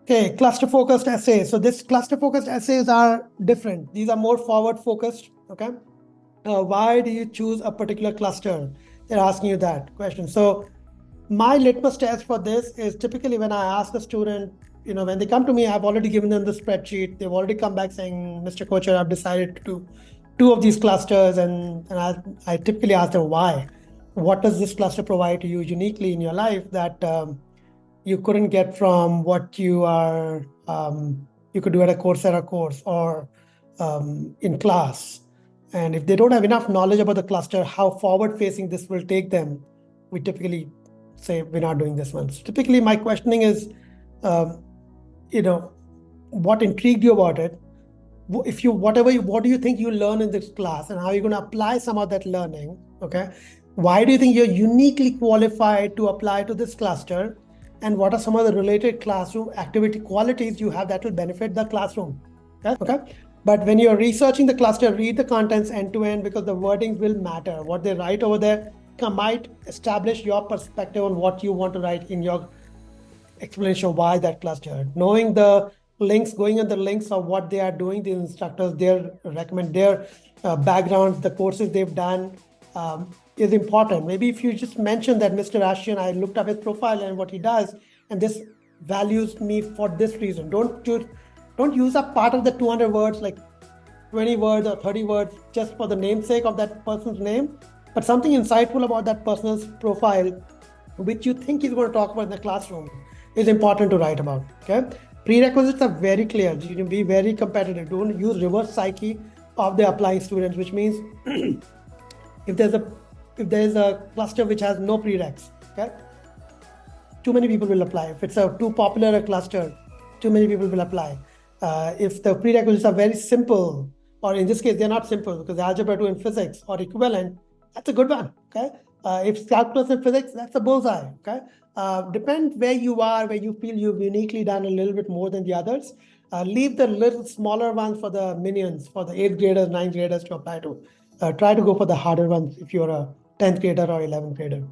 Okay, cluster-focused essays. So this cluster-focused essays are different. These are more forward-focused, okay? Why do you choose a particular cluster? They're asking you that question. So my litmus test for this is typically when I ask a student, when they come to me, I've already given them the spreadsheet. They've already come back saying, Mr. Kochhar, I've decided to do two of these clusters. And I typically ask them why. What does this cluster provide to you uniquely in your life that you couldn't get from what you could do at a Coursera course or in class? And if they don't have enough knowledge about the cluster, how forward facing this will take them, we typically say we're not doing this one. So typically my questioning is, um, what intrigued you about it? What do you think you learn in this class, and how are you going to apply some of that learning? Okay. Why do you think you're uniquely qualified to apply to this cluster? And what are some of the related classroom activity qualities you have that will benefit the classroom? Okay. But when you're researching the cluster, read the contents end to end, because the wordings will matter. What they write over there might establish your perspective on what you want to write in your explanation of why that cluster. Knowing the links, going on the links of what they are doing, the instructors, their background, the courses they've done, is important. Maybe if you just mention that Mr. Ashian, I looked up his profile and what he does, and this values me for this reason. Don't use up part of the 200 words, like 20 words or 30 words, just for the namesake of that person's name, but something insightful about that person's profile, which you think he's going to talk about in the classroom, is important to write about. Okay. Prerequisites are very clear. You can be very competitive. Don't use reverse psyche of the applying students, which means if there's a cluster which has no prereqs, okay, too many people will apply. If it's a too popular a cluster, too many people will apply. If the prerequisites are very simple, or in this case they're not simple because algebra 2 and physics or equivalent, that's a good one. Okay. If calculus and physics, that's a bullseye. Okay. Depend where you are, where you feel you've uniquely done a little bit more than the others. Leave the little smaller ones for the minions, for the 8th graders, 9th graders to apply to. Try to go for the harder ones if you're a 10th grader or 11th grader.